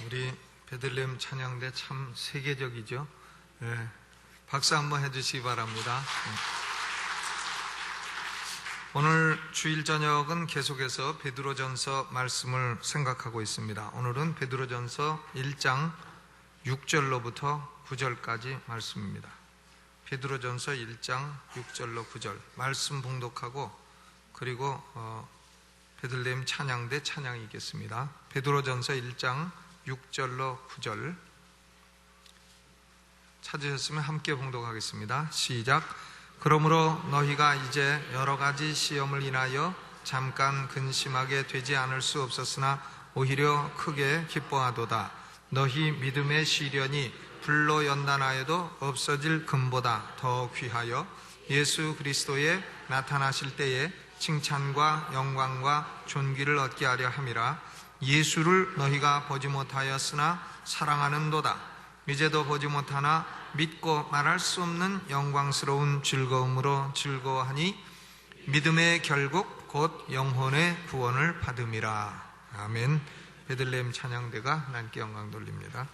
우리 베들레헴 찬양대 참 세계적이죠. 네, 박수 한번 해주시기 바랍니다. 오늘 주일 저녁은 계속해서 베드로전서 말씀을 생각하고 있습니다. 오늘은 베드로전서 1장 6절로부터 9절까지 말씀입니다. 베드로전서 1장 6절로 9절 말씀 봉독하고 그리고 베들레헴 찬양대 찬양이 있겠습니다. 베드로전서 1장 6절로 9절 찾으셨으면 함께 봉독하겠습니다. 시작. 그러므로 너희가 이제 여러 가지 시험을 인하여 잠깐 근심하게 되지 않을 수 없었으나 오히려 크게 기뻐하도다. 너희 믿음의 시련이 불로 연단하여도 없어질 금보다 더 귀하여 예수 그리스도에 나타나실 때에 칭찬과 영광과 존귀를 얻게 하려 함이라. 예수를 너희가 보지 못하였으나 사랑하는도다. 이제도 보지 못하나 믿고 말할 수 없는 영광스러운 즐거움으로 즐거워하니 믿음의 결국 곧 영혼의 구원을 받음이라. 아멘. 베들레헴 찬양대가 하나님께 영광 돌립니다.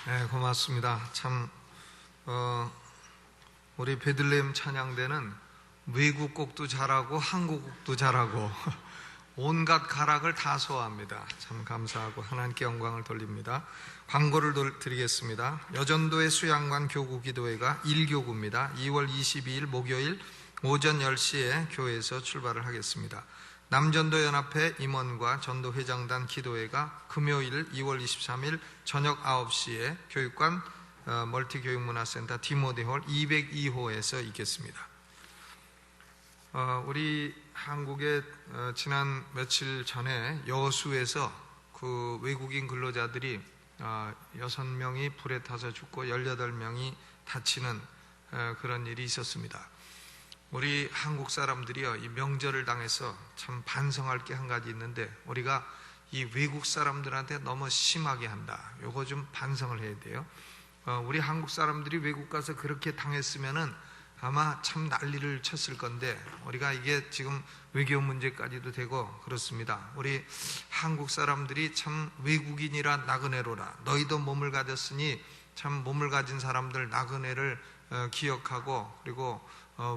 네, 고맙습니다. 참 우리 베들레헴 찬양대는 외국 곡도 잘하고 한국 곡도 잘하고 온갖 가락을 다 소화합니다. 참 감사하고 하나님께 영광을 돌립니다. 광고를 드리겠습니다. 여전도의 수양관 교구 기도회가 1교구입니다. 2월 22일 목요일 오전 10시에 교회에서 출발을 하겠습니다. 남전도 연합회 임원과 전도회장단 기도회가 금요일 2월 23일 저녁 9시에 교육관 멀티교육문화센터 디모데홀 202호에서 있겠습니다. 우리 한국에 지난 며칠 전에 여수에서 그 외국인 근로자들이 6명이 불에 타서 죽고 18명이 다치는 그런 일이 있었습니다. 우리 한국 사람들이요, 이 명절을 당해서 참 반성할 게 한 가지 있는데, 우리가 이 외국 사람들한테 너무 심하게 한다. 요거 좀 반성을 해야 돼요. 우리 한국 사람들이 외국 가서 그렇게 당했으면은 아마 참 난리를 쳤을 건데, 우리가 이게 지금 외교 문제까지도 되고 그렇습니다. 우리 한국 사람들이 참 외국인이라 나그네로라, 너희도 몸을 가졌으니 참 몸을 가진 사람들 나그네를 기억하고, 그리고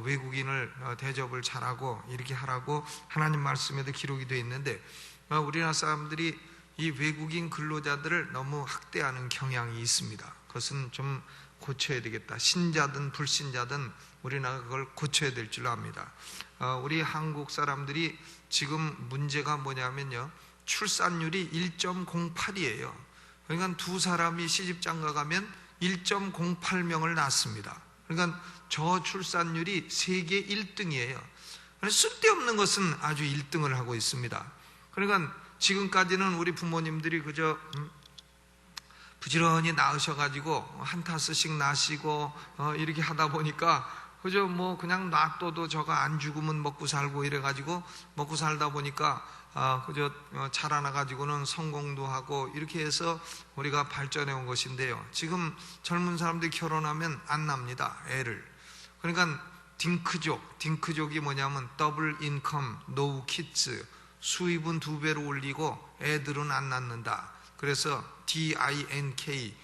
외국인을 대접을 잘하고 이렇게 하라고 하나님 말씀에도 기록이 되어 있는데, 우리나라 사람들이 이 외국인 근로자들을 너무 학대하는 경향이 있습니다. 그것은 좀 고쳐야 되겠다. 신자든 불신자든 우리나라가 그걸 고쳐야 될 줄 압니다. 우리 한국 사람들이 지금 문제가 뭐냐면요, 출산율이 1.08이에요. 그러니까 두 사람이 시집장가 가면 1.08명을 낳습니다. 그러니까 저출산율이 세계 1등이에요. 쓸데없는 것은 아주 1등을 하고 있습니다. 그러니까 지금까지는 우리 부모님들이 그저 부지런히 낳으셔가지고 한 타스씩 낳으시고 이렇게 하다 보니까 그저 뭐 그냥 놔둬도 저거 안 죽으면 먹고 살고 이래가지고 먹고 살다 보니까 그저 자라나가지고는 성공도 하고 이렇게 해서 우리가 발전해 온 것인데요. 지금 젊은 사람들이 결혼하면 안 납니다, 애를. 그러니까 딩크족이 뭐냐면 더블 인컴, 노우 키즈, 수입은 2배로 올리고 애들은 안 낳는다. 그래서 DINK,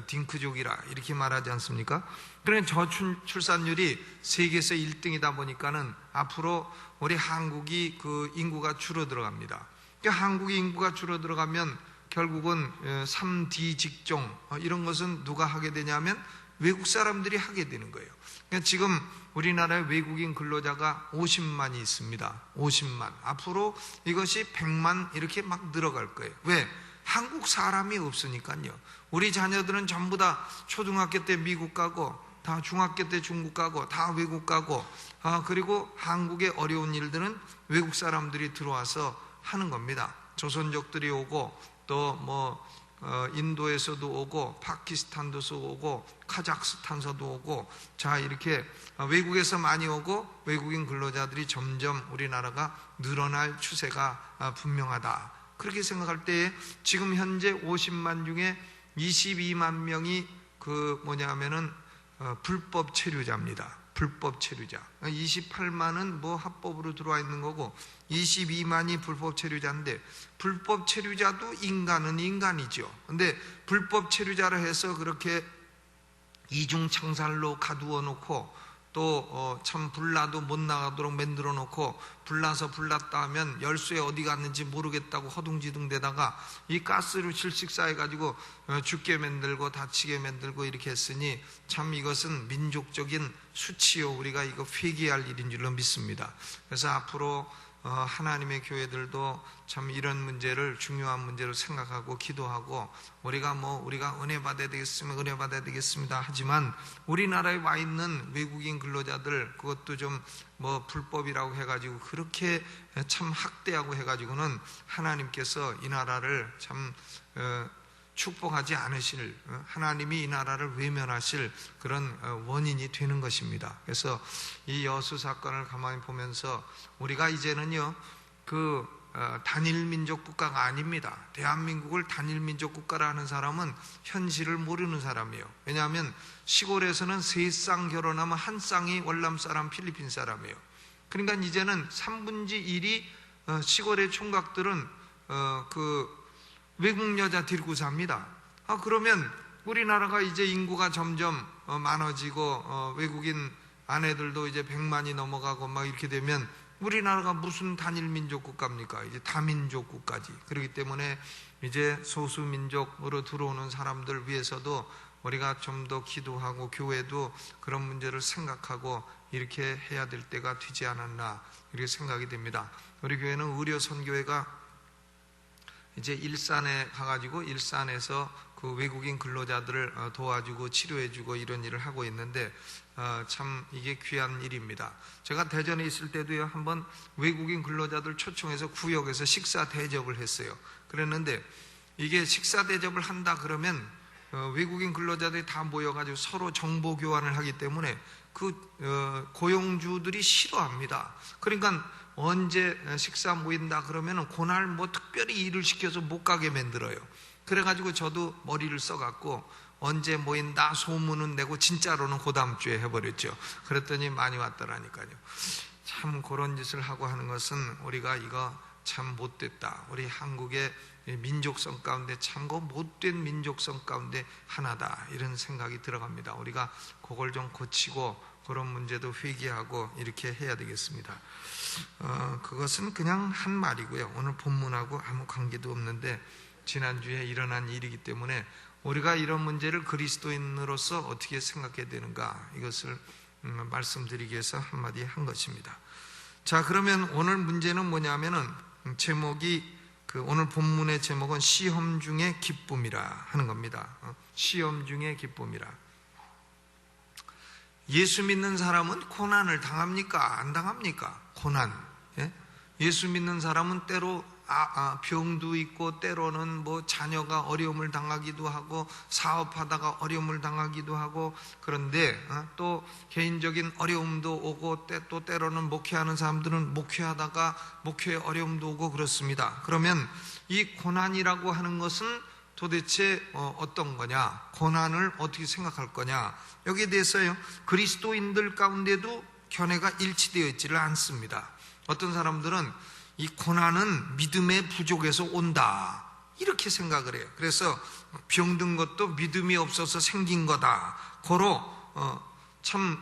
딩크족이라 이렇게 말하지 않습니까? 그러니까 저출산율이 세계에서 1등이다 보니까는 앞으로 우리 한국이 그 인구가 줄어들어갑니다. 그러니까 한국의 인구가 줄어들어가면 결국은 3D 직종 이런 것은 누가 하게 되냐면 외국 사람들이 하게 되는 거예요. 그러니까 지금 우리나라에 외국인 근로자가 50만이 있습니다. 50만. 앞으로 이것이 100만 이렇게 막 늘어갈 거예요. 왜? 한국 사람이 없으니까요. 우리 자녀들은 전부 다 초등학교 때 미국 가고, 다 중학교 때 중국 가고, 다 외국 가고, 그리고 한국의 어려운 일들은 외국 사람들이 들어와서 하는 겁니다. 조선족들이 오고, 또 인도에서도 오고, 파키스탄도서 오고, 카자흐스탄서도 오고, 자, 이렇게 외국에서 많이 오고, 외국인 근로자들이 점점 우리나라가 늘어날 추세가 분명하다. 그렇게 생각할 때 지금 현재 50만 중에 22만 명이 불법 체류자입니다. 불법 체류자. 28만은 합법으로 들어와 있는 거고 22만이 불법 체류자인데, 불법 체류자도 인간은 인간이죠. 근데 불법 체류자로 해서 그렇게 이중창살로 가두어 놓고 또 참 불나도 못 나가도록 만들어 놓고, 불나서 불났다 하면 열쇠 어디 갔는지 모르겠다고 허둥지둥 대다가 이 가스로 질식 쌓여가지고 죽게 만들고 다치게 만들고 이렇게 했으니 참 이것은 민족적인 수치요, 우리가 이거 회개할 일인 줄로 믿습니다. 그래서 앞으로 하나님의 교회들도 참 이런 문제를 중요한 문제로 생각하고 기도하고, 우리가 은혜 받아야 되겠으면 은혜 받아야 되겠습니다 하지만 우리나라에 와 있는 외국인 근로자들 그것도 좀 불법이라고 해가지고 그렇게 참 학대하고 해가지고는 하나님께서 이 나라를 참 축복하지 않으실, 하나님이 이 나라를 외면하실 그런 원인이 되는 것입니다. 그래서 이 여수 사건을 가만히 보면서 우리가 이제는요, 단일 민족 국가가 아닙니다. 대한민국을 단일 민족 국가라 하는 사람은 현실을 모르는 사람이에요. 왜냐하면 시골에서는 3쌍 결혼하면 한 쌍이 월남 사람, 필리핀 사람이에요. 그러니까 이제는 3분의 1이 시골의 총각들은 외국 여자 데리고 삽니다. 그러면 우리나라가 이제 인구가 점점 많아지고 외국인 아내들도 이제 100만이 넘어가고 막 이렇게 되면 우리나라가 무슨 단일 민족 국가입니까? 이제 다민족 국가지. 그렇기 때문에 이제 소수민족으로 들어오는 사람들 위해서도 우리가 좀 더 기도하고 교회도 그런 문제를 생각하고 이렇게 해야 될 때가 되지 않았나 이렇게 생각이 됩니다. 우리 교회는 의료 선교회가 이제 일산에 가가지고 일산에서 그 외국인 근로자들을 도와주고 치료해주고 이런 일을 하고 있는데 참 이게 귀한 일입니다. 제가 대전에 있을 때도요, 한번 외국인 근로자들 초청해서 구역에서 식사 대접을 했어요. 그랬는데 이게 식사 대접을 한다 그러면 외국인 근로자들이 다 모여가지고 서로 정보 교환을 하기 때문에 고용주들이 싫어합니다. 그러니까 언제 식사 모인다 그러면 그날 특별히 일을 시켜서 못 가게 만들어요. 그래가지고 저도 머리를 써갖고 언제 모인다 소문은 내고 진짜로는 그 다음 주에 해버렸죠. 그랬더니 많이 왔더라니까요. 참 그런 짓을 하고 하는 것은 우리가 이거 참 못됐다. 우리 한국의 민족성 가운데 참 그 못된 민족성 가운데 하나다, 이런 생각이 들어갑니다. 우리가 그걸 좀 고치고 그런 문제도 회개하고 이렇게 해야 되겠습니다. 그것은 그냥 한 말이고요. 오늘 본문하고 아무 관계도 없는데 지난주에 일어난 일이기 때문에 우리가 이런 문제를 그리스도인으로서 어떻게 생각해야 되는가, 이것을 말씀드리기 위해서 한마디 한 것입니다. 자, 그러면 오늘 문제는 뭐냐면은 제목이 오늘 본문의 제목은 시험 중의 기쁨이라 하는 겁니다. 시험 중의 기쁨이라. 예수 믿는 사람은 고난을 당합니까? 안 당합니까? 고난. 예수 믿는 사람은 때로 병도 있고, 때로는 뭐 자녀가 어려움을 당하기도 하고, 사업하다가 어려움을 당하기도 하고, 그런데 또 개인적인 어려움도 오고, 또 때로는 목회하는 사람들은 목회하다가 목회에 어려움도 오고 그렇습니다. 그러면 이 고난이라고 하는 것은 도대체 어떤 거냐, 고난을 어떻게 생각할 거냐, 여기에 대해서요 그리스도인들 가운데도 견해가 일치되어 있지를 않습니다. 어떤 사람들은 이 고난은 믿음의 부족에서 온다, 이렇게 생각을 해요. 그래서 병든 것도 믿음이 없어서 생긴 거다. 고로 참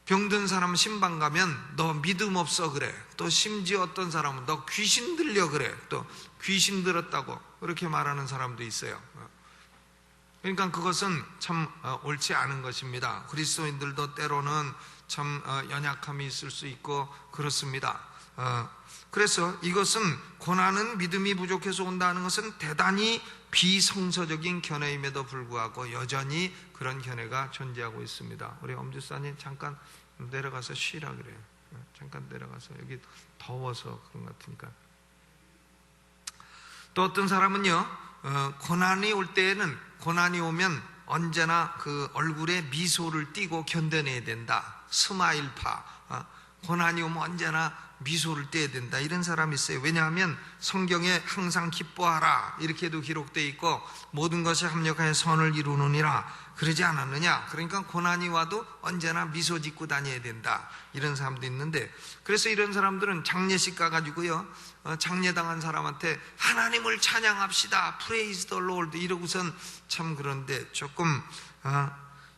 병든 사람 신방 가면 너 믿음 없어 그래. 또 심지어 어떤 사람은 너 귀신 들려 그래. 또 귀신 들었다고 그렇게 말하는 사람도 있어요. 그러니까 그것은 참 옳지 않은 것입니다. 그리스도인들도 때로는 참 연약함이 있을 수 있고 그렇습니다. 그래서 이것은 고난은 믿음이 부족해서 온다는 것은 대단히 비성서적인 견해임에도 불구하고 여전히 그런 견해가 존재하고 있습니다. 우리 엄주사님 잠깐 내려가서 쉬라 그래요. 잠깐 내려가서, 여기 더워서 그런 것 같으니까. 또 어떤 사람은요, 고난이 올 때에는, 고난이 오면 언제나 그 얼굴에 미소를 띠고 견뎌내야 된다. 스마일파. 고난이 오면 언제나 미소를 떼야 된다, 이런 사람이 있어요. 왜냐하면 성경에 항상 기뻐하라 이렇게도 기록되어 있고, 모든 것이 합력하여 선을 이루느니라 그러지 않았느냐. 그러니까 고난이 와도 언제나 미소 짓고 다녀야 된다, 이런 사람도 있는데, 그래서 이런 사람들은 장례식 가가지고요, 장례당한 사람한테 하나님을 찬양합시다, 프레이즈 더 롤드 이러고선 참, 그런데 조금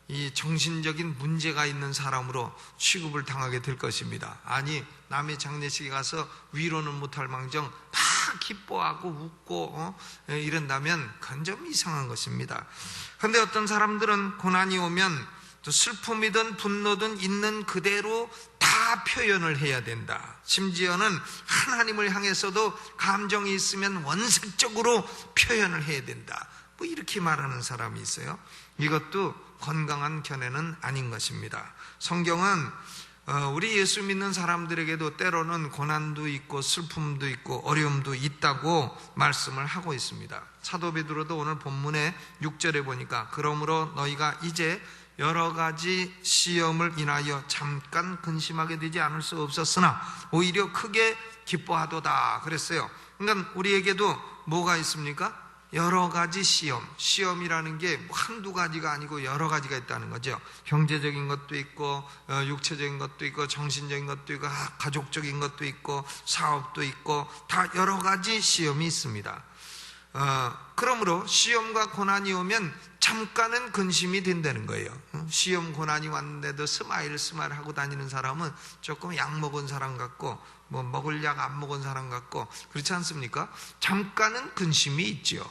이 정신적인 문제가 있는 사람으로 취급을 당하게 될 것입니다. 아니, 남의 장례식에 가서 위로는 못할 망정 막 기뻐하고 웃고 이런다면 그건 좀 이상한 것입니다. 그런데 어떤 사람들은 고난이 오면 또 슬픔이든 분노든 있는 그대로 다 표현을 해야 된다. 심지어는 하나님을 향해서도 감정이 있으면 원색적으로 표현을 해야 된다, 뭐 이렇게 말하는 사람이 있어요. 이것도 건강한 견해는 아닌 것입니다. 성경은 우리 예수 믿는 사람들에게도 때로는 고난도 있고 슬픔도 있고 어려움도 있다고 말씀을 하고 있습니다. 사도 베드로도 오늘 본문의 6절에 보니까 그러므로 너희가 이제 여러 가지 시험을 인하여 잠깐 근심하게 되지 않을 수 없었으나 오히려 크게 기뻐하도다 그랬어요. 그러니까 우리에게도 뭐가 있습니까? 여러 가지 시험, 시험이라는 게 한두 가지가 아니고 여러 가지가 있다는 거죠. 경제적인 것도 있고, 육체적인 것도 있고, 정신적인 것도 있고, 가족적인 것도 있고, 사업도 있고, 다 여러 가지 시험이 있습니다. 그러므로 시험과 고난이 오면 잠깐은 근심이 된다는 거예요. 시험 고난이 왔는데도 스마일 하고 다니는 사람은 조금 약 먹은 사람 같고, 뭐 먹을 약 안 먹은 사람 같고 그렇지 않습니까? 잠깐은 근심이 있죠.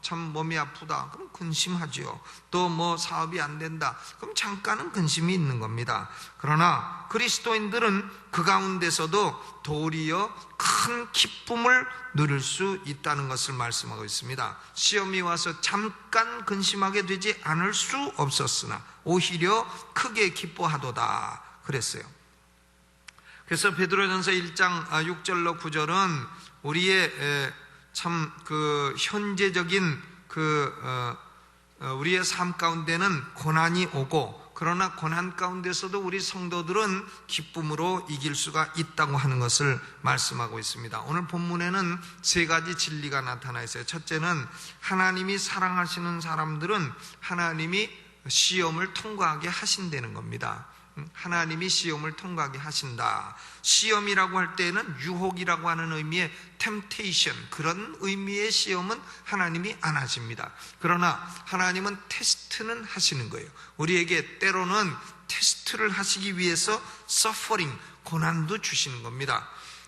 참 몸이 아프다 그럼 근심하죠. 또 뭐 사업이 안 된다 그럼 잠깐은 근심이 있는 겁니다. 그러나 그리스도인들은 그 가운데서도 도리어 큰 기쁨을 누릴 수 있다는 것을 말씀하고 있습니다. 시험이 와서 잠깐 근심하게 되지 않을 수 없었으나 오히려 크게 기뻐하도다 그랬어요. 그래서 베드로전서 1장 6절로 9절은 우리의 참 그 현재적인 우리의 삶 가운데는 고난이 오고 그러나 고난 가운데서도 우리 성도들은 기쁨으로 이길 수가 있다고 하는 것을 말씀하고 있습니다. 오늘 본문에는 세 가지 진리가 나타나 있어요. 첫째는 하나님이 사랑하시는 사람들은 하나님이 시험을 통과하게 하신다는 겁니다. 하나님이 시험을 통과하게 하신다. 시험이라고 할 때에는 유혹이라고 하는 의미의 temptation, 그런 의미의 시험은 하나님이 안 하십니다. 그러나 하나님은 테스트는 하시는 거예요. 우리에게 때로는 테스트를 하시기 위해서 suffering, 고난도 주시는 겁니다.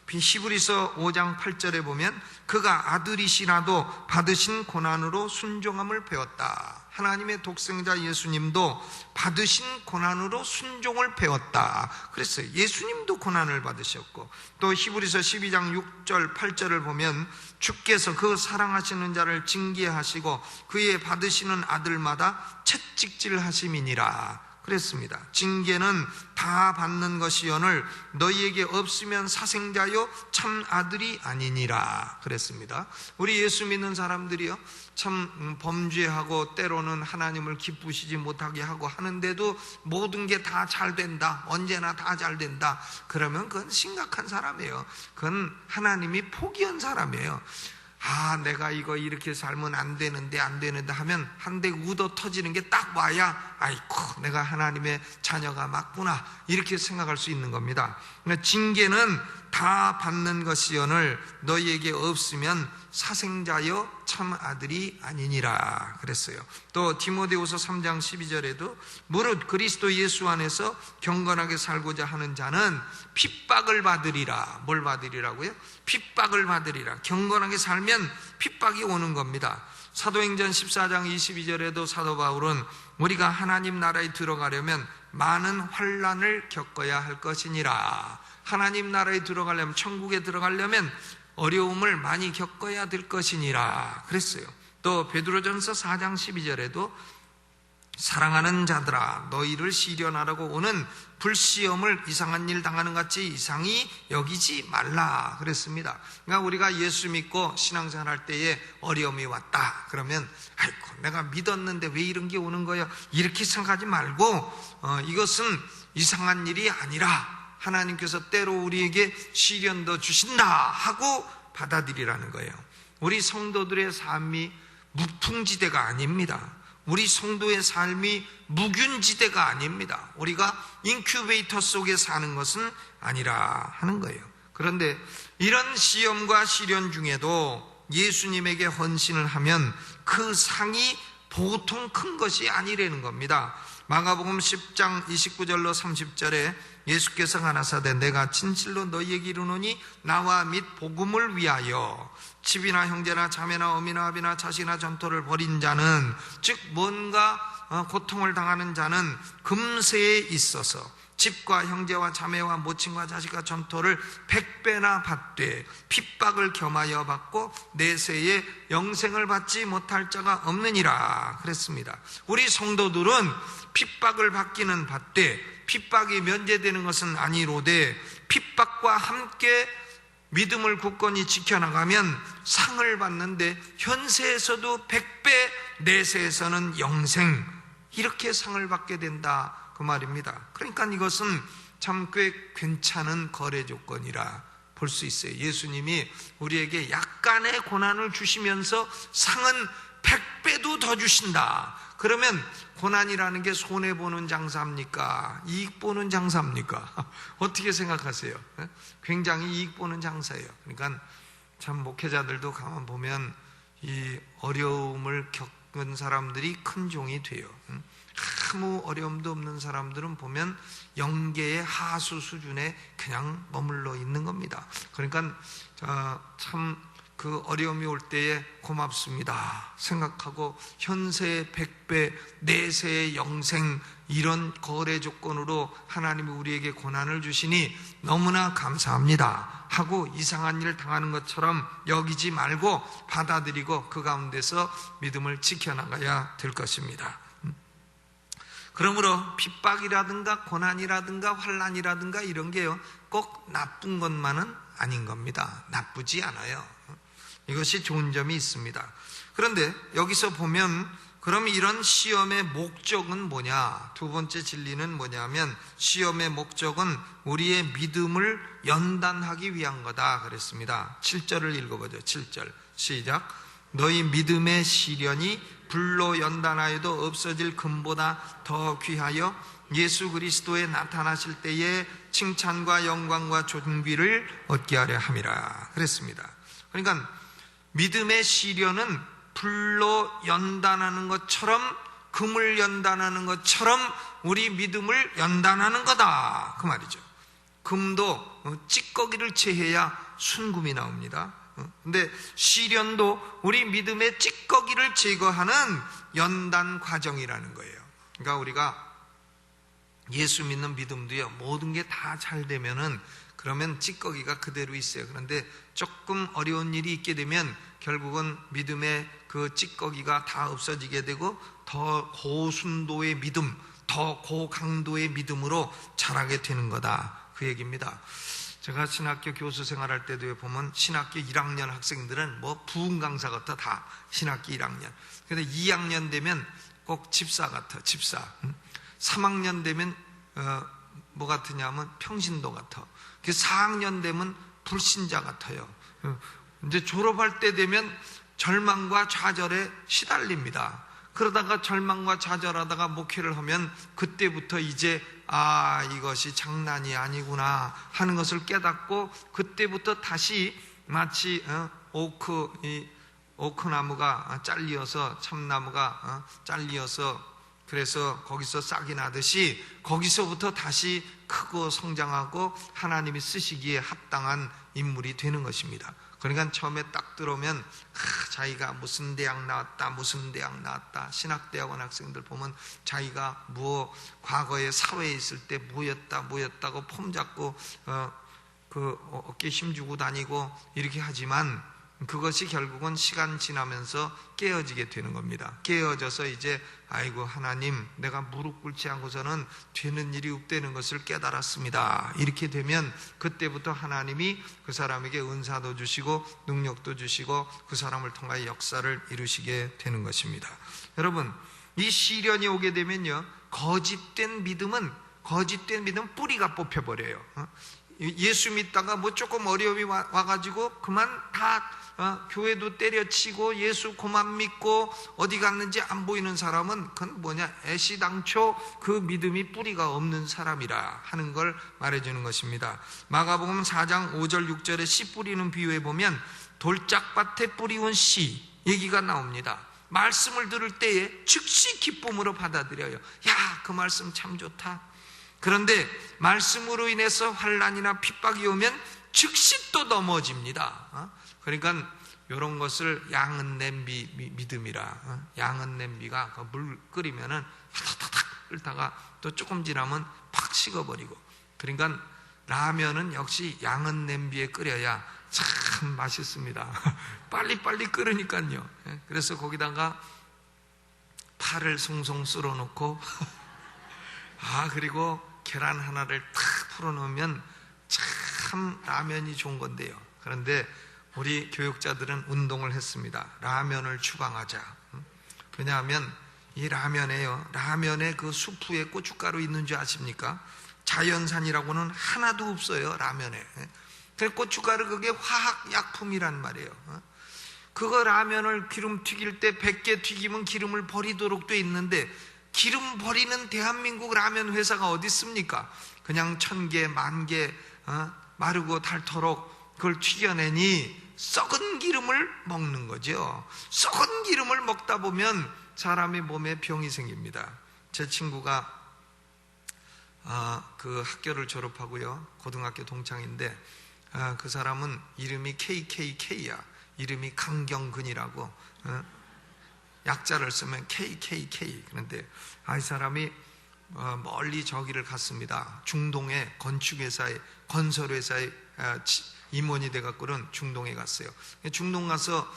히브리서 5장 8절에 보면 그가 아들이시라도 받으신 고난으로 순종함을 배웠다. 하나님의 독생자 예수님도 받으신 고난으로 순종을 배웠다 그랬어요. 예수님도 고난을 받으셨고, 또 히브리서 12장 6절 8절을 보면 주께서 그 사랑하시는 자를 징계하시고 그의 받으시는 아들마다 채찍질 하심이니라 그랬습니다. 징계는 다 받는 것이오늘 너희에게 없으면 사생자요 참 아들이 아니니라 그랬습니다. 우리 예수 믿는 사람들이요 참 범죄하고 때로는 하나님을 기쁘시지 못하게 하고 하는데도 모든 게 다 잘 된다, 언제나 다 잘 된다, 그러면 그건 심각한 사람이에요. 그건 하나님이 포기한 사람이에요. 내가 이거 이렇게 살면 안 되는데 하면 한 대 ud어 터지는 게 딱 와야 아이고 내가 하나님의 자녀가 맞구나 이렇게 생각할 수 있는 겁니다. 그러니까 징계는 다 받는 것이오늘 너희에게 없으면 사생자여 참 아들이 아니니라 그랬어요. 또 디모데후서 3장 12절에도 무릇 그리스도 예수 안에서 경건하게 살고자 하는 자는 핍박을 받으리라. 뭘 받으리라고요? 핍박을 받으리라. 경건하게 살면 핍박이 오는 겁니다. 사도행전 14장 22절에도 사도 바울은 우리가 하나님 나라에 들어가려면 많은 환난을 겪어야 할 것이니라. 하나님 나라에 들어가려면, 천국에 들어가려면 어려움을 많이 겪어야 될 것이니라 그랬어요. 또 베드로전서 4장 12절에도 사랑하는 자들아 너희를 시련하라고 오는 불시험을 이상한 일 당하는 같이 이상히 여기지 말라 그랬습니다. 그러니까 우리가 예수 믿고 신앙생활할 때에 어려움이 왔다 그러면 아이고 내가 믿었는데 왜 이런 게 오는 거야 이렇게 생각하지 말고 이것은 이상한 일이 아니라 하나님께서 때로 우리에게 시련도 주신다 하고 받아들이라는 거예요. 우리 성도들의 삶이 무풍지대가 아닙니다. 우리 성도의 삶이 무균지대가 아닙니다. 우리가 인큐베이터 속에 사는 것은 아니라 하는 거예요. 그런데 이런 시험과 시련 중에도 예수님에게 헌신을 하면 그 상이 보통 큰 것이 아니라는 겁니다. 마가복음 10장 29절로 30절에 예수께서 가라사대 내가 진실로 너희에게 이르노니 나와 및 복음을 위하여 집이나 형제나 자매나 어미나 아비나 자식이나 전토를 벌인 자는, 즉 뭔가 고통을 당하는 자는 금세에 있어서 집과 형제와 자매와 모친과 자식과 전토를 100배나 받되 핍박을 겸하여 받고 내세에 영생을 받지 못할 자가 없느니라 그랬습니다. 우리 성도들은 핍박을 받기는 받되 핍박이 면제되는 것은 아니로되 핍박과 함께 믿음을 굳건히 지켜나가면 상을 받는데 현세에서도 100배, 내세에서는 영생, 이렇게 상을 받게 된다 그 말입니다. 그러니까 이것은 참 꽤 괜찮은 거래 조건이라 볼 수 있어요. 예수님이 우리에게 약간의 고난을 주시면서 상은 100배도 더 주신다. 그러면 고난이라는 게 손해보는 장사입니까? 이익보는 장사입니까? 어떻게 생각하세요? 굉장히 이익보는 장사예요. 그러니까 참 목회자들도 가만 보면 이 어려움을 겪은 사람들이 큰 종이 돼요. 아무 어려움도 없는 사람들은 보면 영계의 하수 수준에 그냥 머물러 있는 겁니다. 그러니까 참 그 어려움이 올 때에 고맙습니다 생각하고 현세의 100배, 내세의 영생, 이런 거래 조건으로 하나님이 우리에게 고난을 주시니 너무나 감사합니다 하고 이상한 일 당하는 것처럼 여기지 말고 받아들이고 그 가운데서 믿음을 지켜나가야 될 것입니다. 그러므로 핍박이라든가 고난이라든가 환난이라든가 이런 게요 꼭 나쁜 것만은 아닌 겁니다. 나쁘지 않아요. 이것이 좋은 점이 있습니다. 그런데 여기서 보면 그럼 이런 시험의 목적은 뭐냐? 두 번째 진리는 뭐냐면 시험의 목적은 우리의 믿음을 연단하기 위한 거다 그랬습니다. 7절을 읽어보죠. 7절 시작. 너희 믿음의 시련이 불로 연단하여도 없어질 금보다 더 귀하여 예수 그리스도에 나타나실 때에 칭찬과 영광과 존귀를 얻게 하려 함이라 그랬습니다. 그러니까 믿음의 시련은 불로 연단하는 것처럼, 금을 연단하는 것처럼 우리 믿음을 연단하는 거다 그 말이죠. 금도 찌꺼기를 제해야 순금이 나옵니다. 근데 시련도 우리 믿음의 찌꺼기를 제거하는 연단 과정이라는 거예요. 그러니까 우리가 예수 믿는 믿음도요, 모든 게 다 잘 되면은 그러면 찌꺼기가 그대로 있어요. 그런데 조금 어려운 일이 있게 되면 결국은 믿음의 그 찌꺼기가 다 없어지게 되고 더 고순도의 믿음, 더 고강도의 믿음으로 자라게 되는 거다 그 얘기입니다. 제가 신학교 교수 생활할 때도 보면 신학교 1학년 학생들은 뭐 부흥 강사 같아, 다 신학교 1학년. 근데 2학년 되면 꼭 집사 같아, 집사. 3학년 되면 뭐 같으냐면 평신도 같아. 4학년 되면 불신자 같아요. 이제 졸업할 때 되면 절망과 좌절에 시달립니다. 그러다가 절망과 좌절하다가 목회를 하면 그때부터 이제 이것이 장난이 아니구나 하는 것을 깨닫고 그때부터 다시 마치 오크나무가 잘리어서 참나무가 잘리어서 그래서 거기서 싹이 나듯이 거기서부터 다시 크고 성장하고 하나님이 쓰시기에 합당한 인물이 되는 것입니다. 그러니까 처음에 딱 들어오면 자기가 무슨 대학 나왔다 신학대학원 학생들 보면 자기가 과거에 사회에 있을 때 뭐였다고 폼 잡고 어깨 힘주고 다니고 이렇게 하지만 그것이 결국은 시간 지나면서 깨어지게 되는 겁니다. 깨어져서 이제 아이고 하나님, 내가 무릎 꿇지 않고서는 되는 일이 없다는 것을 깨달았습니다. 이렇게 되면 그때부터 하나님이 그 사람에게 은사도 주시고 능력도 주시고 그 사람을 통하여 역사를 이루시게 되는 것입니다. 여러분, 이 시련이 오게 되면요, 거짓된 믿음은 뿌리가 뽑혀버려요. 예수 믿다가 뭐 조금 어려움이 와가지고 그만 다 교회도 때려치고 예수 그만 믿고 어디 갔는지 안 보이는 사람은 그건 뭐냐, 애시당초 그 믿음이 뿌리가 없는 사람이라 하는 걸 말해주는 것입니다. 마가복음 4장 5절 6절에 씨 뿌리는 비유에 보면 돌짝밭에 뿌리온 씨 얘기가 나옵니다. 말씀을 들을 때에 즉시 기쁨으로 받아들여요. 야, 그 말씀 참 좋다. 그런데 말씀으로 인해서 환난이나 핍박이 오면 즉시 또 넘어집니다. 그러니까 이런 것을 양은 냄비 믿음이라. 양은 냄비가 물 끓이면은 탁탁탁 끓다가 또 조금 지나면 팍 식어버리고. 그러니까 라면은 역시 양은 냄비에 끓여야 참 맛있습니다. 빨리빨리 끓으니까요. 그래서 거기다가 파를 송송 썰어 놓고 그리고 계란 하나를 탁 풀어놓으면 참 라면이 좋은 건데요. 그런데 우리 교육자들은 운동을 했습니다. 라면을 추방하자. 왜냐하면 이 라면에 그 수프에 고춧가루 있는 줄 아십니까? 자연산이라고는 하나도 없어요, 라면에. 그 고춧가루 그게 화학약품이란 말이에요. 그거 라면을 기름 튀길 때 100개 튀기면 기름을 버리도록 돼 있는데 기름 버리는 대한민국 라면 회사가 어디 있습니까? 그냥 1000개, 10,000개 마르고 닳도록 그걸 튀겨내니 썩은 기름을 먹는 거죠. 썩은 기름을 먹다 보면 사람의 몸에 병이 생깁니다. 제 친구가 그 학교를 졸업하고요, 고등학교 동창인데 그 사람은 이름이 KKK야. 이름이 강경근이라고. 약자를 쓰면 KKK. 그런데 이 사람이 멀리 저기를 갔습니다. 중동의 건축회사에, 건설회사에 임원이 돼갖고는 중동에 갔어요. 중동 가서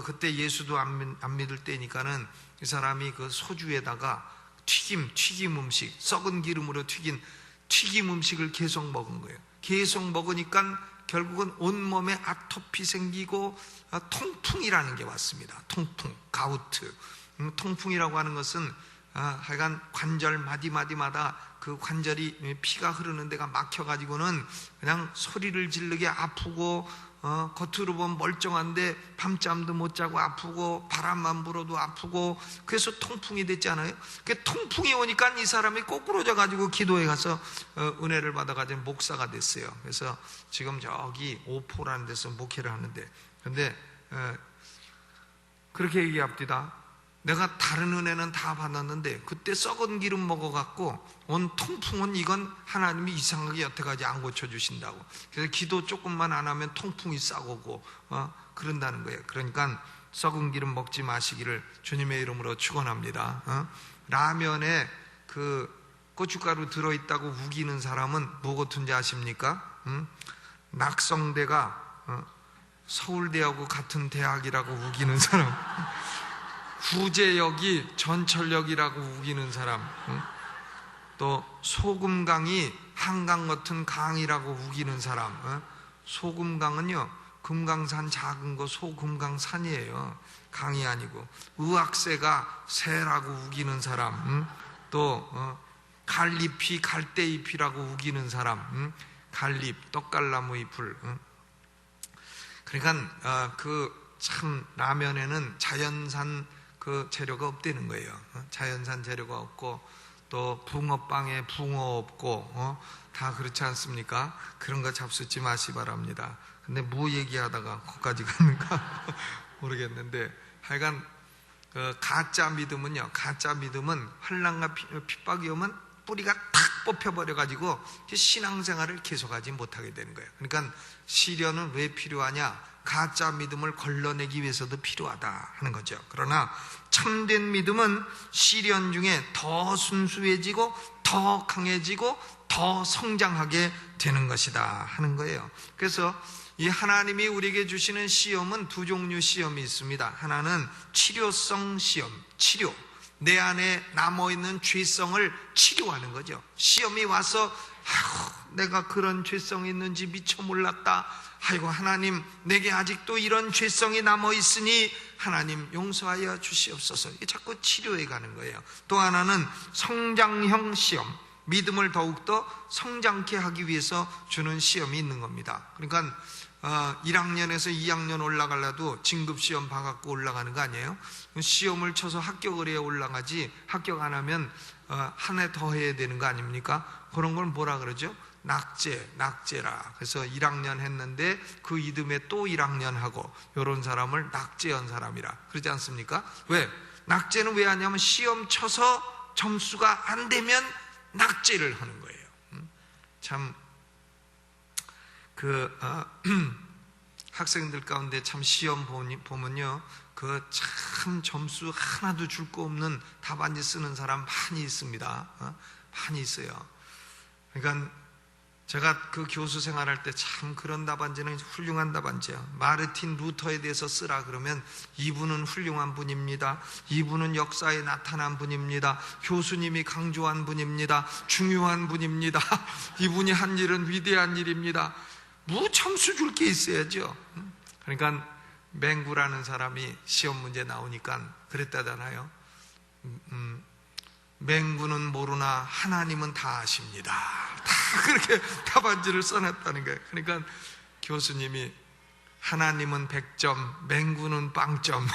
그때 예수도 안 믿을 때니까는 이 사람이 그 소주에다가 튀김 음식, 썩은 기름으로 튀긴 튀김 음식을 계속 먹은 거예요. 계속 먹으니까 결국은 온몸에 아토피 생기고 통풍이라는 게 왔습니다. 통풍, 가우트. 통풍이라고 하는 것은 하여간 관절 마디마디마다 그 관절이 피가 흐르는 데가 막혀가지고는 그냥 소리를 지르게 아프고 겉으로 보면 멀쩡한데 밤잠도 못 자고 아프고 바람만 불어도 아프고 그래서 통풍이 됐잖아요. 그 통풍이 오니까 이 사람이 꼬꾸러져 가지고 기도에 가서 은혜를 받아가지고 목사가 됐어요. 그래서 지금 저기 오포라는 데서 목회를 하는데, 근데 그렇게 얘기합니다. 내가 다른 은혜는 다 받았는데 그때 썩은 기름 먹어갖고 온 통풍은 이건 하나님이 이상하게 여태까지 안 고쳐주신다고. 그래서 기도 조금만 안 하면 통풍이 싸고고 그런다는 거예요. 그러니까 썩은 기름 먹지 마시기를 주님의 이름으로 축원합니다. 라면에 그 고춧가루 들어있다고 우기는 사람은 뭐 같은지 아십니까? 낙성대가 서울대하고 같은 대학이라고 우기는 사람, 구제역이 전철역이라고 우기는 사람, 또 소금강이 한강 같은 강이라고 우기는 사람. 소금강은요, 금강산 작은 거 소금강산이에요. 강이 아니고. 의학새가 새라고 우기는 사람, 또 갈잎이 갈대잎이라고 우기는 사람, 갈잎, 떡갈나무 잎을. 그러니까 참 라면에는 자연산 그 재료가 없다는 거예요. 자연산 재료가 없고 또 붕어빵에 붕어 없고 다 그렇지 않습니까? 그런 거 잡수지 마시 바랍니다. 근데 뭐 얘기하다가 거기까지 가는가 모르겠는데, 하여간 가짜 믿음은요, 가짜 믿음은 환난과 핍박이 오면 뿌리가 탁 뽑혀버려가지고 신앙생활을 계속하지 못하게 되는 거예요. 그러니까 시련은 왜 필요하냐? 가짜 믿음을 걸러내기 위해서도 필요하다 하는 거죠. 그러나 참된 믿음은 시련 중에 더 순수해지고 더 강해지고 더 성장하게 되는 것이다 하는 거예요. 그래서 이 하나님이 우리에게 주시는 시험은 두 종류 시험이 있습니다. 하나는 치료성 시험, 치료, 내 안에 남아있는 죄성을 치료하는 거죠. 시험이 와서 내가 그런 죄성이 있는지 미처 몰랐다. 아이고 하나님, 내게 아직도 이런 죄성이 남아있으니 하나님 용서하여 주시옵소서. 이게 자꾸 치료해 가는 거예요. 또 하나는 성장형 시험, 믿음을 더욱더 성장케 하기 위해서 주는 시험이 있는 겁니다. 그러니까 1학년에서 2학년 올라가려도 진급시험 봐갖고 올라가는 거 아니에요? 시험을 쳐서 합격을 해야 올라가지, 합격 안 하면 한 해 더 해야 되는 거 아닙니까? 그런 걸 뭐라 그러죠? 낙제라. 그래서 1학년 했는데 그 이듬해 또 1학년 하고, 이런 사람을 낙제한 사람이라 그러지 않습니까? 왜? 낙제는 왜 하냐면 시험 쳐서 점수가 안 되면 낙제를 하는 거예요. 참 학생들 가운데 참 시험 보면요, 참 점수 하나도 줄 거 없는 답안지 쓰는 사람 많이 있습니다. 많이 있어요. 그러니까 제가 그 교수 생활할 때 참 그런 답안지는 훌륭한 답안지야. 마르틴 루터에 대해서 쓰라 그러면 이분은 훌륭한 분입니다. 이분은 역사에 나타난 분입니다. 교수님이 강조한 분입니다. 중요한 분입니다. 이분이 한 일은 위대한 일입니다. 뭐 점수 줄 게 있어야죠. 그러니까 맹구라는 사람이 시험 문제 나오니까 그랬다잖아요. 맹구는 모르나 하나님은 다 아십니다. 다 그렇게 답안지를 써놨다는 거예요. 그러니까 교수님이 하나님은 100점, 맹구는 0점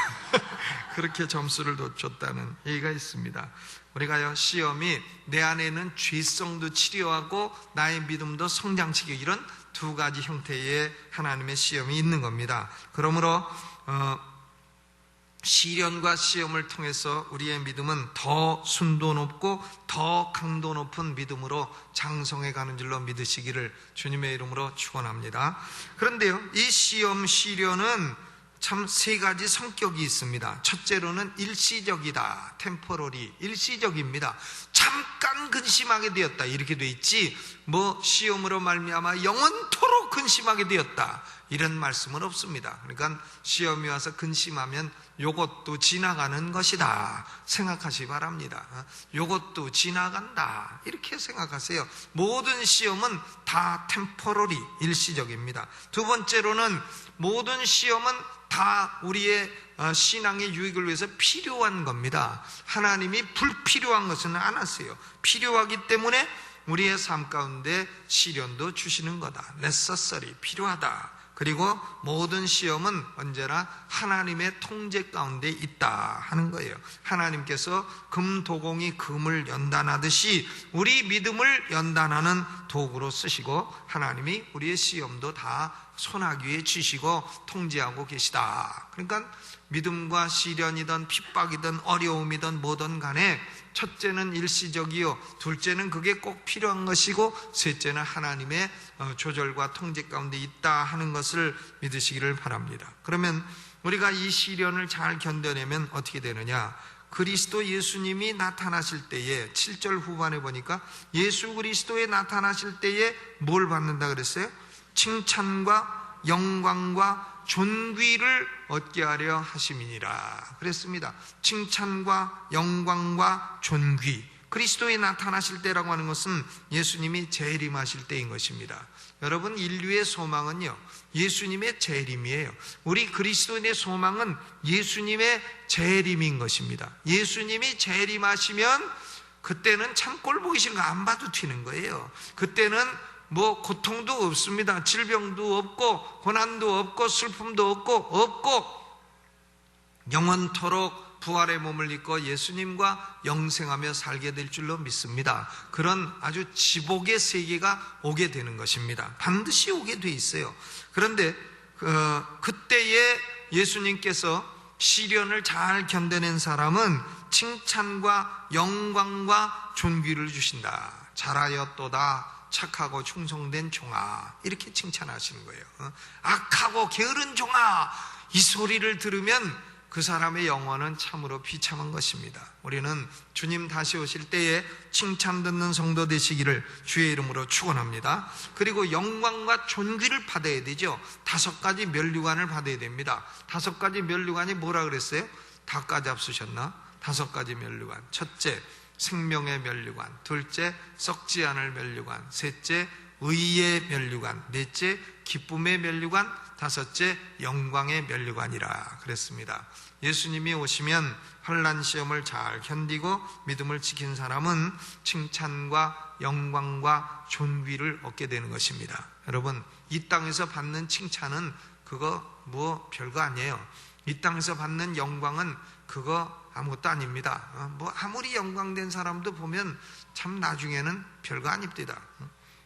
그렇게 점수를 줬다는 얘기가 있습니다. 우리가요, 시험이 내 안에 있는 죄성도 치료하고 나의 믿음도 성장시키고, 이런 두 가지 형태의 하나님의 시험이 있는 겁니다. 그러므로 시련과 시험을 통해서 우리의 믿음은 더 순도 높고 더 강도 높은 믿음으로 장성해 가는 줄로 믿으시기를 주님의 이름으로 축원합니다. 그런데요, 이 시험, 시련은 참 세 가지 성격이 있습니다. 첫째로는 일시적이다. 템포러리, 일시적입니다. 잠깐 근심하게 되었다 이렇게 돼 있지, 뭐 시험으로 말미암아 영원토록 근심하게 되었다 이런 말씀은 없습니다. 그러니까 시험이 와서 근심하면 요것도 지나가는 것이다 생각하시기 바랍니다. 요것도 지나간다 이렇게 생각하세요. 모든 시험은 다 템포러리, 일시적입니다. 두 번째로는 모든 시험은 다 우리의 신앙의 유익을 위해서 필요한 겁니다. 하나님이 불필요한 것은 안 하세요. 필요하기 때문에 우리의 삶 가운데 시련도 주시는 거다. necessary, 필요하다. 그리고 모든 시험은 언제나 하나님의 통제 가운데 있다 하는 거예요. 하나님께서 금도공이 금을 연단하듯이 우리 믿음을 연단하는 도구로 쓰시고 하나님이 우리의 시험도 다 손아귀에 쥐시고 통제하고 계시다. 그러니까 믿음과 시련이든 핍박이든 어려움이든 뭐든 간에 첫째는 일시적이요, 둘째는 그게 꼭 필요한 것이고, 셋째는 하나님의 조절과 통제 가운데 있다 하는 것을 믿으시기를 바랍니다. 그러면 우리가 이 시련을 잘 견뎌내면 어떻게 되느냐? 그리스도 예수님이 나타나실 때에 7절 후반에 보니까 예수 그리스도에 나타나실 때에 뭘 받는다 그랬어요? 칭찬과 영광과 존귀를 얻게 하려 하심이니라 그랬습니다. 칭찬과 영광과 존귀, 그리스도에 나타나실 때라고 하는 것은 예수님이 재림하실 때인 것입니다. 여러분, 인류의 소망은요, 예수님의 재림이에요. 우리 그리스도인의 소망은 예수님의 재림인 것입니다. 예수님이 재림하시면 그때는 참 꼴 보기 싫은 거 안 봐도 튀는 거예요. 그때는 뭐 고통도 없습니다. 질병도 없고 고난도 없고 슬픔도 없고 영원토록 부활의 몸을 입고 예수님과 영생하며 살게 될 줄로 믿습니다. 그런 아주 지복의 세계가 오게 되는 것입니다. 반드시 오게 돼 있어요. 그런데 그때에 예수님께서 시련을 잘 견뎌낸 사람은 칭찬과 영광과 존귀를 주신다. 잘하였도다 착하고 충성된 종아, 이렇게 칭찬하시는 거예요. 악하고 게으른 종아, 이 소리를 들으면 그 사람의 영혼은 참으로 비참한 것입니다. 우리는 주님 다시 오실 때에 칭찬 듣는 성도 되시기를 주의 이름으로 축원합니다. 그리고 영광과 존귀를 받아야 되죠. 5가지 면류관을 받아야 됩니다. 5가지 면류관이 뭐라 그랬어요? 닭가 잡수셨나? 5가지 면류관. 첫째, 생명의 면류관. 둘째, 썩지 않을 면류관. 셋째, 의의 면류관. 넷째, 기쁨의 면류관. 다섯째, 영광의 면류관이라 그랬습니다. 예수님이 오시면 환난 시험을 잘 견디고 믿음을 지킨 사람은 칭찬과 영광과 존귀를 얻게 되는 것입니다. 여러분, 이 땅에서 받는 칭찬은 그거 뭐 별거 아니에요. 이 땅에서 받는 영광은 그거 아무것도 아닙니다. 뭐 아무리 영광된 사람도 보면 참 나중에는 별거 아닙니다.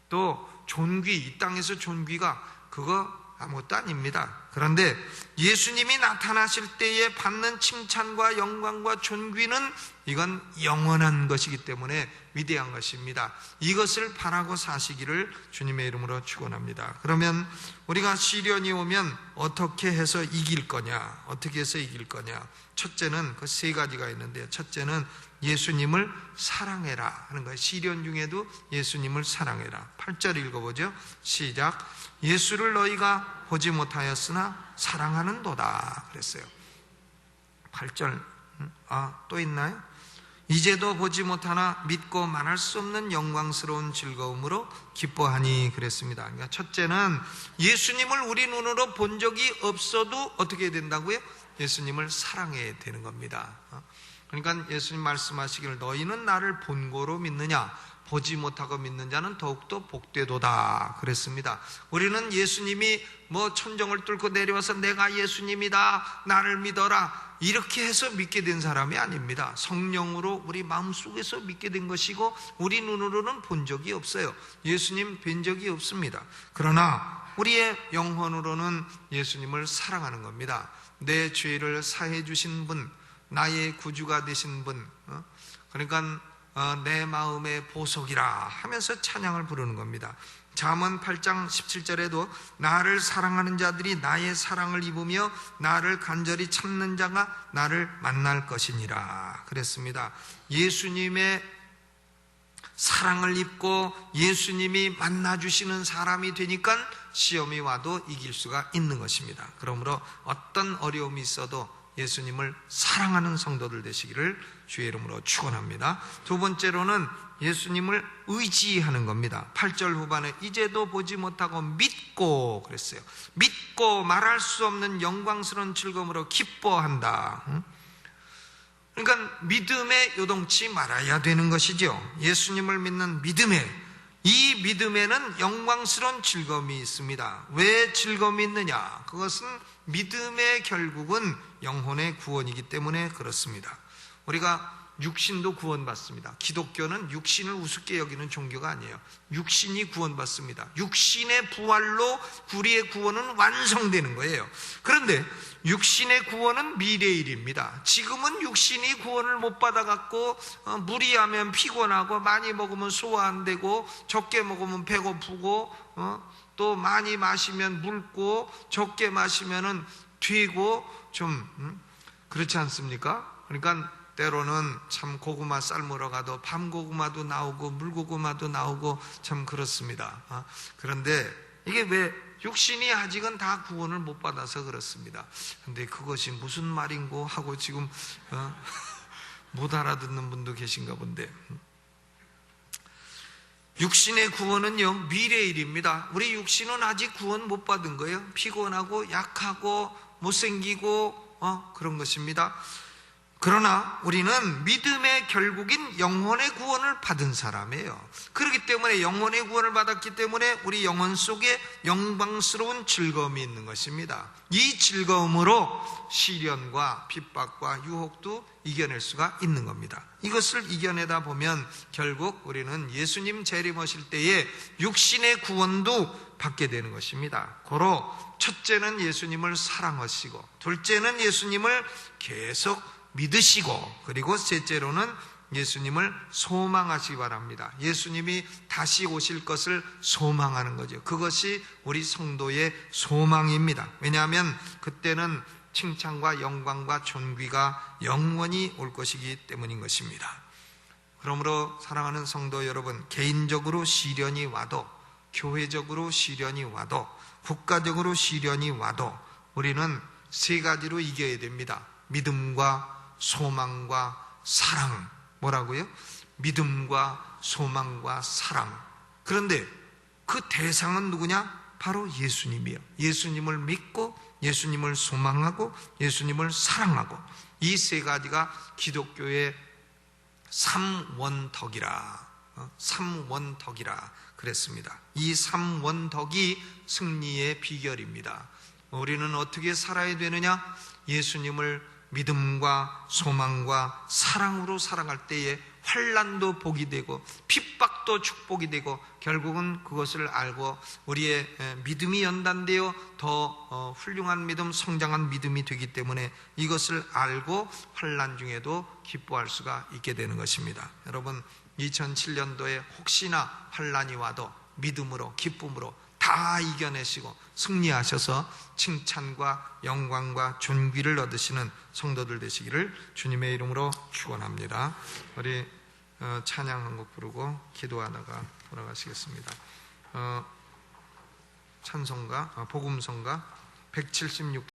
또 존귀, 이 땅에서 존귀가 그거 아무것도 아닙니다. 그런데 예수님이 나타나실 때에 받는 칭찬과 영광과 존귀는 이건 영원한 것이기 때문에 위대한 것입니다. 이것을 바라고 사시기를 주님의 이름으로 축원합니다. 그러면 우리가 시련이 오면 어떻게 해서 이길 거냐? 어떻게 해서 이길 거냐? 첫째는 그 3가지가 있는데요. 첫째는 예수님을 사랑해라 하는 거예요. 시련 중에도 예수님을 사랑해라. 8절 읽어보죠. 시작. 예수를 너희가 보지 못하였으나 사랑하는도다 그랬어요. 8절. 또 있나요? 이제도 보지 못하나 믿고 말할 수 없는 영광스러운 즐거움으로 기뻐하니 그랬습니다. 그러니까 첫째는 예수님을 우리 눈으로 본 적이 없어도 어떻게 해야 된다고요? 예수님을 사랑해야 되는 겁니다. 그러니까 예수님 말씀하시기를 너희는 나를 본고로 믿느냐? 보지 못하고 믿는 자는 더욱더 복되도다 그랬습니다. 우리는 예수님이 뭐 천정을 뚫고 내려와서 내가 예수님이다 나를 믿어라 이렇게 해서 믿게 된 사람이 아닙니다. 성령으로 우리 마음속에서 믿게 된 것이고 우리 눈으로는 본 적이 없어요. 예수님 뵌 적이 없습니다. 그러나 우리의 영혼으로는 예수님을 사랑하는 겁니다. 내 죄를 사해 주신 분, 나의 구주가 되신 분, 그러니까 내 마음의 보석이라 하면서 찬양을 부르는 겁니다. 잠언 8장 17절에도 나를 사랑하는 자들이 나의 사랑을 입으며 나를 간절히 찾는 자가 나를 만날 것이니라 그랬습니다. 예수님의 사랑을 입고 예수님이 만나주시는 사람이 되니까 시험이 와도 이길 수가 있는 것입니다. 그러므로 어떤 어려움이 있어도 예수님을 사랑하는 성도들 되시기를 주의 이름으로 축원합니다. 두 번째로는 예수님을 의지하는 겁니다. 8절 후반에 이제도 보지 못하고 믿고 그랬어요. 믿고 말할 수 없는 영광스러운 즐거움으로 기뻐한다. 그러니까 믿음에 요동치 말아야 되는 것이죠. 예수님을 믿는 이 믿음에는 영광스러운 즐거움이 있습니다. 왜 즐거움이 있느냐? 그것은 믿음의 결국은 영혼의 구원이기 때문에 그렇습니다. 우리가 육신도 구원받습니다. 기독교는 육신을 우습게 여기는 종교가 아니에요. 육신이 구원받습니다. 육신의 부활로 우리의 구원은 완성되는 거예요. 그런데 육신의 구원은 미래의 일입니다. 지금은 육신이 구원을 못 받아갖고 무리하면 피곤하고 많이 먹으면 소화 안 되고 적게 먹으면 배고프고 또 많이 마시면 묽고 적게 마시면은 되고 좀 그렇지 않습니까? 그러니까 때로는 참 고구마 삶으러 가도 밤고구마도 나오고 물고구마도 나오고 참 그렇습니다. 그런데 이게 왜 육신이 아직은 다 구원을 못 받아서 그렇습니다. 근데 그것이 무슨 말인고 하고 지금 못 알아듣는 분도 계신가 본데, 육신의 구원은요 미래의 일입니다. 우리 육신은 아직 구원 못 받은 거예요. 피곤하고 약하고 못생기고 그런 것입니다. 그러나 우리는 믿음의 결국인 영혼의 구원을 받은 사람이에요. 그렇기 때문에 영혼의 구원을 받았기 때문에 우리 영혼 속에 영광스러운 즐거움이 있는 것입니다. 이 즐거움으로 시련과 핍박과 유혹도 이겨낼 수가 있는 겁니다. 이것을 이겨내다 보면 결국 우리는 예수님 재림하실 때에 육신의 구원도 받게 되는 것입니다. 고로 첫째는 예수님을 사랑하시고, 둘째는 예수님을 계속 믿으시고, 그리고 셋째로는 예수님을 소망하시기 바랍니다. 예수님이 다시 오실 것을 소망하는 거죠. 그것이 우리 성도의 소망입니다. 왜냐하면 그때는 칭찬과 영광과 존귀가 영원히 올 것이기 때문인 것입니다. 그러므로 사랑하는 성도 여러분, 개인적으로 시련이 와도, 교회적으로 시련이 와도, 국가적으로 시련이 와도 우리는 세 가지로 이겨야 됩니다. 믿음과 소망과 사랑. 뭐라고요? 믿음과 소망과 사랑. 그런데 그 대상은 누구냐? 바로 예수님이에요. 예수님을 믿고 예수님을 소망하고 예수님을 사랑하고, 이 세 가지가 기독교의 삼원덕이라 그랬습니다. 이 삼원덕이 승리의 비결입니다. 우리는 어떻게 살아야 되느냐? 예수님을 믿음과 소망과 사랑으로 살아갈 때에 환난도 복이 되고 핍박도 축복이 되고, 결국은 그것을 알고 우리의 믿음이 연단되어 더 훌륭한 믿음, 성장한 믿음이 되기 때문에 이것을 알고 환난 중에도 기뻐할 수가 있게 되는 것입니다. 여러분, 2007년도에 혹시나 환난이 와도 믿음으로, 기쁨으로 다 이겨내시고 승리하셔서 칭찬과 영광과 존귀를 얻으시는 성도들 되시기를 주님의 이름으로 축원합니다. 우리 찬양 한 곡 부르고 기도하다가 돌아가시겠습니다. 찬송가, 복음성가 176